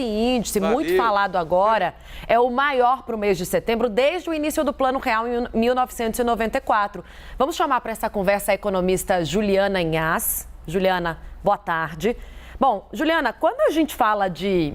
esse índice, muito falado agora, é o maior para o mês de setembro desde o início do Plano Real em 1994. Vamos chamar para essa conversa a economista Juliana Inhas. Juliana, boa tarde. Bom, Juliana, quando a gente fala de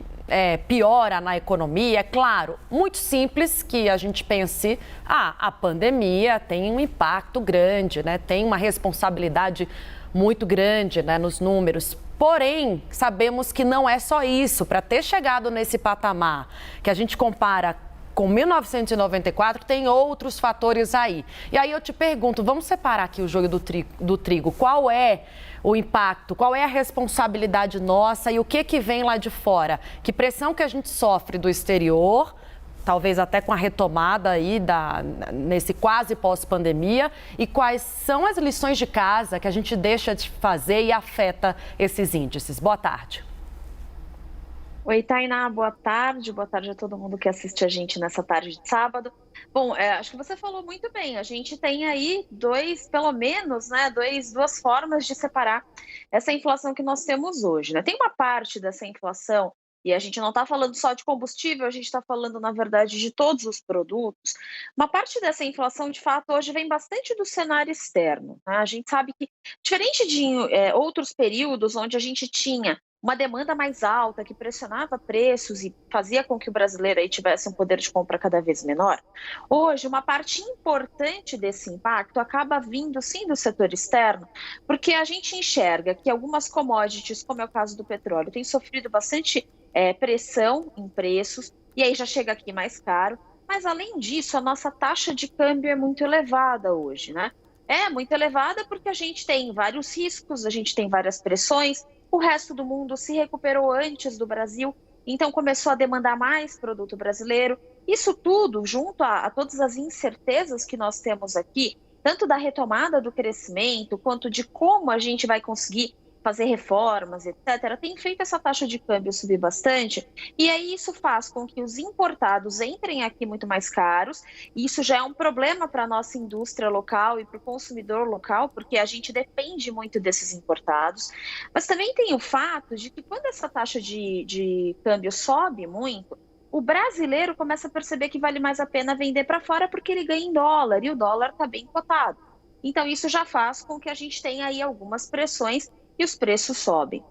piora na economia, é claro, muito simples que a gente pense, a pandemia tem um impacto grande, né? Tem uma responsabilidade muito grande, né, nos números. Porém, sabemos que não é só isso. Para ter chegado nesse patamar que a gente compara com 1994, tem outros fatores aí. E aí eu te pergunto, vamos separar aqui o joio do trigo. Qual é o impacto, qual é a responsabilidade nossa e o que vem lá de fora? Que pressão que a gente sofre do exterior, talvez até com a retomada aí nesse quase pós-pandemia, e quais são as lições de casa que a gente deixa de fazer e afeta esses índices? Boa tarde. Oi, Tainá, boa tarde a todo mundo que assiste a gente nessa tarde de sábado. Bom, acho que você falou muito bem, a gente tem aí pelo menos, né, duas formas de separar essa inflação que nós temos hoje, né? Tem uma parte dessa inflação, e a gente não está falando só de combustível, a gente está falando, na verdade, de todos os produtos. Uma parte dessa inflação, de fato, hoje vem bastante do cenário externo, né? A gente sabe que, diferente de outros períodos onde a gente tinha uma demanda mais alta, que pressionava preços e fazia com que o brasileiro aí tivesse um poder de compra cada vez menor, hoje uma parte importante desse impacto acaba vindo sim do setor externo, porque a gente enxerga que algumas commodities, como é o caso do petróleo, têm sofrido bastante pressão em preços, e aí já chega aqui mais caro, mas além disso, a nossa taxa de câmbio é muito elevada hoje, né? É muito elevada porque a gente tem vários riscos, a gente tem várias pressões. O resto do mundo se recuperou antes do Brasil, então começou a demandar mais produto brasileiro. Isso tudo, junto a todas as incertezas que nós temos aqui, tanto da retomada do crescimento, quanto de como a gente vai conseguir fazer reformas, etc., tem feito essa taxa de câmbio subir bastante, e aí isso faz com que os importados entrem aqui muito mais caros, e isso já é um problema para a nossa indústria local e para o consumidor local, porque a gente depende muito desses importados, mas também tem o fato de que quando essa taxa de câmbio sobe muito, o brasileiro começa a perceber que vale mais a pena vender para fora porque ele ganha em dólar, e o dólar está bem cotado. Então isso já faz com que a gente tenha aí algumas pressões e os preços sobem.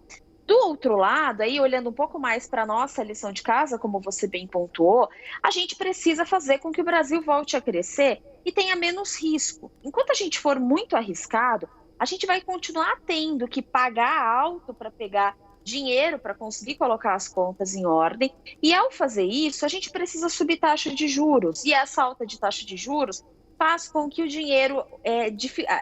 Do outro lado, aí olhando um pouco mais para a nossa lição de casa, como você bem pontuou, a gente precisa fazer com que o Brasil volte a crescer e tenha menos risco. Enquanto a gente for muito arriscado, a gente vai continuar tendo que pagar alto para pegar dinheiro para conseguir colocar as contas em ordem, e ao fazer isso, a gente precisa subir taxa de juros, e essa alta de taxa de juros faz com que o dinheiro,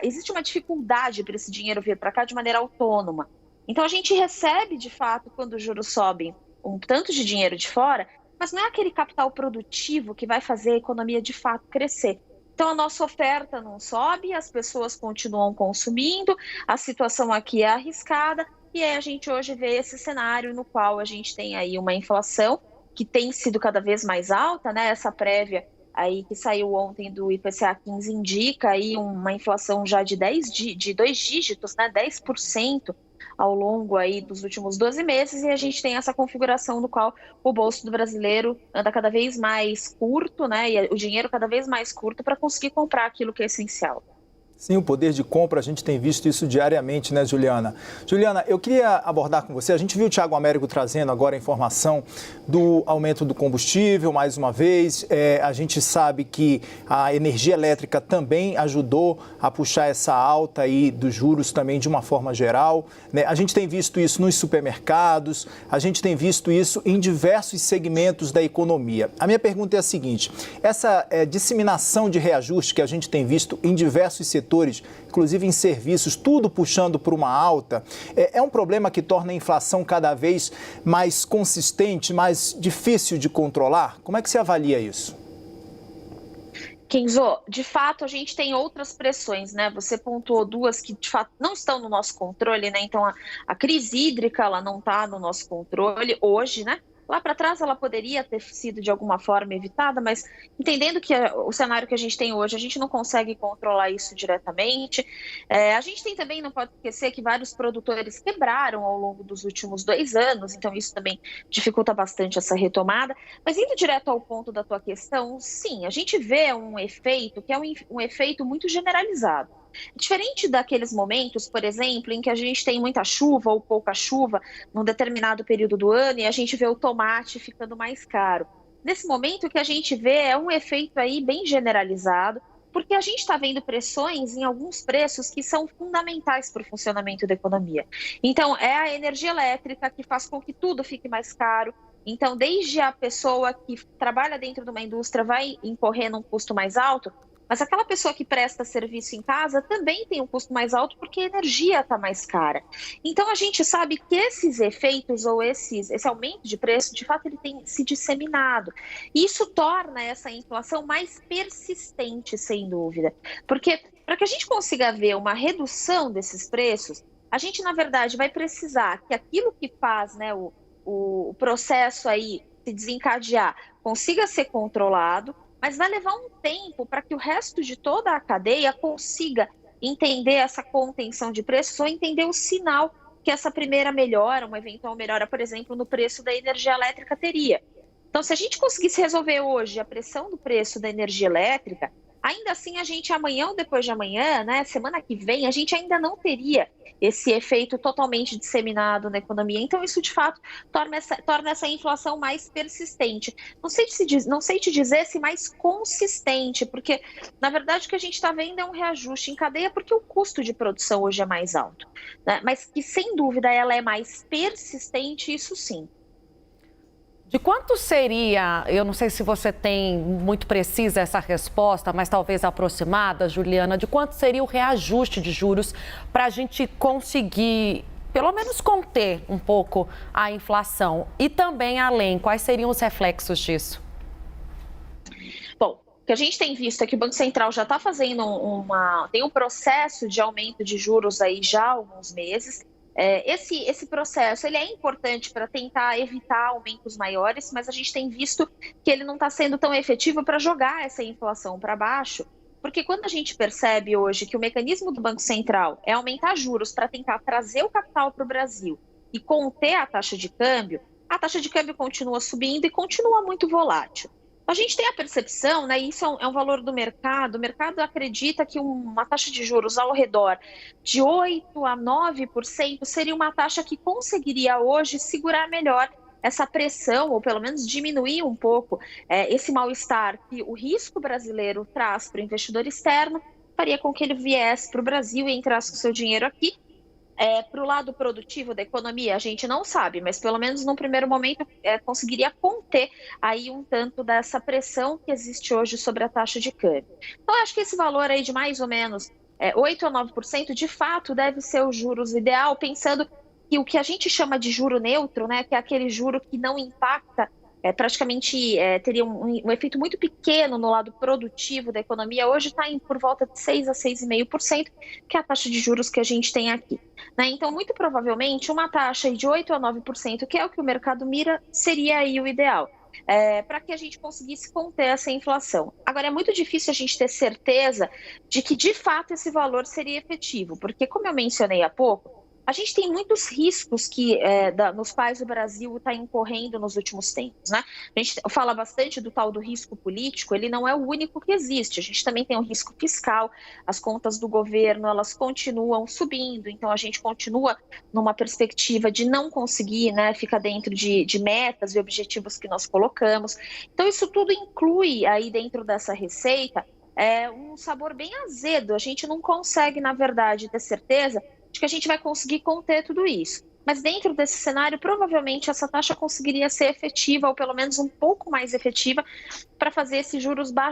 existe uma dificuldade para esse dinheiro vir para cá de maneira autônoma. Então a gente recebe, de fato, quando os juros sobem, um tanto de dinheiro de fora, mas não é aquele capital produtivo que vai fazer a economia de fato crescer. Então a nossa oferta não sobe, as pessoas continuam consumindo, a situação aqui é arriscada, e aí a gente hoje vê esse cenário no qual a gente tem aí uma inflação que tem sido cada vez mais alta, né? Essa prévia aí que saiu ontem do IPCA 15 indica aí uma inflação já de 2 dígitos, né, 10% ao longo aí dos últimos 12 meses, e a gente tem essa configuração no qual o bolso do brasileiro anda cada vez mais curto, né, e o dinheiro cada vez mais curto para conseguir comprar aquilo que é essencial. Sim, o poder de compra, a gente tem visto isso diariamente, né, Juliana? Juliana, eu queria abordar com você, a gente viu o Thiago Américo trazendo agora a informação do aumento do combustível, mais uma vez, a gente sabe que a energia elétrica também ajudou a puxar essa alta aí dos juros também de uma forma geral, né? A gente tem visto isso nos supermercados, a gente tem visto isso em diversos segmentos da economia. A minha pergunta é a seguinte, essa disseminação de reajuste que a gente tem visto em diversos setores, inclusive em serviços, tudo puxando por uma alta, é um problema que torna a inflação cada vez mais consistente, mais difícil de controlar? Como é que você avalia isso? Kenzo, de fato a gente tem outras pressões, né? Você pontuou duas que de fato não estão no nosso controle, né? Então a crise hídrica ela não está no nosso controle hoje, né? Lá para trás ela poderia ter sido de alguma forma evitada, mas entendendo que o cenário que a gente tem hoje, a gente não consegue controlar isso diretamente. A gente tem também, não pode esquecer, que vários produtores quebraram ao longo dos últimos 2 anos, então isso também dificulta bastante essa retomada. Mas indo direto ao ponto da tua questão, sim, a gente vê um efeito que é um efeito muito generalizado. Diferente daqueles momentos, por exemplo, em que a gente tem muita chuva ou pouca chuva num determinado período do ano e a gente vê o tomate ficando mais caro. Nesse momento, o que a gente vê é um efeito aí bem generalizado, porque a gente está vendo pressões em alguns preços que são fundamentais para o funcionamento da economia. Então, é a energia elétrica que faz com que tudo fique mais caro. Então, desde a pessoa que trabalha dentro de uma indústria vai incorrer num custo mais alto, mas aquela pessoa que presta serviço em casa também tem um custo mais alto porque a energia está mais cara. Então, a gente sabe que esses efeitos ou esse aumento de preço, de fato, ele tem se disseminado. E isso torna essa inflação mais persistente, sem dúvida. Porque para que a gente consiga ver uma redução desses preços, a gente, na verdade, vai precisar que aquilo que faz, né, o processo aí se desencadear consiga ser controlado, mas vai levar um tempo para que o resto de toda a cadeia consiga entender essa contenção de preços ou entender o sinal que essa primeira melhora, uma eventual melhora, por exemplo, no preço da energia elétrica teria. Então, se a gente conseguisse resolver hoje a pressão do preço da energia elétrica, ainda assim a gente amanhã ou depois de amanhã, né, semana que vem, a gente ainda não teria esse efeito totalmente disseminado na economia. Então, isso de fato torna essa inflação mais persistente. Não sei te dizer se mais consistente, porque na verdade o que a gente está vendo é um reajuste em cadeia porque o custo de produção hoje é mais alto, né? Mas que sem dúvida ela é mais persistente, isso sim. De quanto seria, eu não sei se você tem muito precisa essa resposta, mas talvez aproximada, Juliana, de quanto seria o reajuste de juros para a gente conseguir, pelo menos, conter um pouco a inflação? E também, além, quais seriam os reflexos disso? Bom, o que a gente tem visto é que o Banco Central já está fazendo tem um processo de aumento de juros aí já há alguns meses. Esse processo ele é importante para tentar evitar aumentos maiores, mas a gente tem visto que ele não está sendo tão efetivo para jogar essa inflação para baixo, porque quando a gente percebe hoje que o mecanismo do Banco Central é aumentar juros para tentar trazer o capital para o Brasil e conter a taxa de câmbio continua subindo e continua muito volátil. A gente tem a percepção, né, isso é um valor do mercado, o mercado acredita que uma taxa de juros ao redor de 8% a 9% seria uma taxa que conseguiria hoje segurar melhor essa pressão, ou pelo menos diminuir um pouco esse mal-estar que o risco brasileiro traz para o investidor externo, faria com que ele viesse para o Brasil e entrasse com seu dinheiro aqui. Para o lado produtivo da economia, a gente não sabe, mas pelo menos no primeiro momento conseguiria conter aí um tanto dessa pressão que existe hoje sobre a taxa de câmbio. Então, eu acho que esse valor aí de mais ou menos 8% a 9%, de fato, deve ser o juros ideal, pensando que o que a gente chama de juro neutro, né, que é aquele juro que não impacta, praticamente teria um efeito muito pequeno no lado produtivo da economia, hoje está por volta de 6% a 6,5%, que é a taxa de juros que a gente tem aqui. Né? Então, muito provavelmente, uma taxa de 8% a 9%, que é o que o mercado mira, seria aí o ideal, para que a gente conseguisse conter essa inflação. Agora, é muito difícil a gente ter certeza de que, de fato, esse valor seria efetivo, porque, como eu mencionei há pouco, a gente tem muitos riscos nos quais o Brasil está incorrendo nos últimos tempos, né? A gente fala bastante do tal do risco político, ele não é o único que existe. A gente também tem o risco fiscal, as contas do governo, elas continuam subindo, então a gente continua numa perspectiva de não conseguir, né, ficar dentro de metas e objetivos que nós colocamos. Então isso tudo inclui aí dentro dessa receita um sabor bem azedo. A gente não consegue, na verdade, ter certeza de que a gente vai conseguir conter tudo isso. Mas dentro desse cenário, provavelmente essa taxa conseguiria ser efetiva, ou pelo menos um pouco mais efetiva, para fazer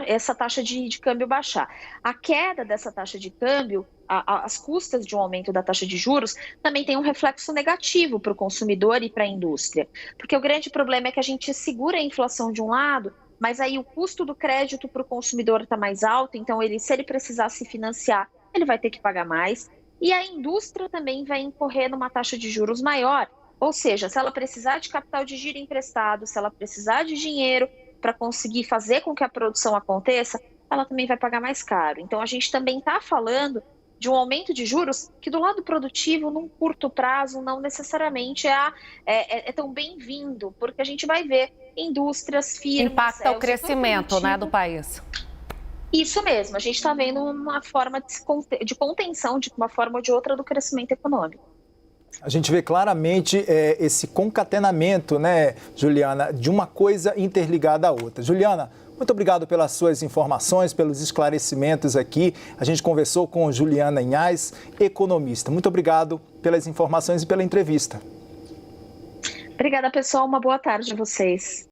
essa taxa de câmbio baixar. A queda dessa taxa de câmbio, as custas de um aumento da taxa de juros, também tem um reflexo negativo para o consumidor e para a indústria. Porque o grande problema é que a gente segura a inflação de um lado, mas aí o custo do crédito para o consumidor está mais alto, então se ele precisar se financiar, ele vai ter que pagar mais. E a indústria também vai incorrer numa taxa de juros maior, Ou seja, se ela precisar de capital de giro emprestado, se ela precisar de dinheiro para conseguir fazer com que a produção aconteça, ela também vai pagar mais caro. Então, a gente também está falando de um aumento de juros que, do lado produtivo, num curto prazo, não necessariamente é tão bem-vindo, porque a gente vai ver indústrias, firmas... Impacta o crescimento, né, do país. Isso mesmo, a gente está vendo uma forma de contenção, de uma forma ou de outra, do crescimento econômico. A gente vê claramente esse concatenamento, né, Juliana, de uma coisa interligada à outra. Juliana, muito obrigado pelas suas informações, pelos esclarecimentos aqui. A gente conversou com Juliana Inhas, economista. Muito obrigado pelas informações e pela entrevista. Obrigada, pessoal. Uma boa tarde a vocês.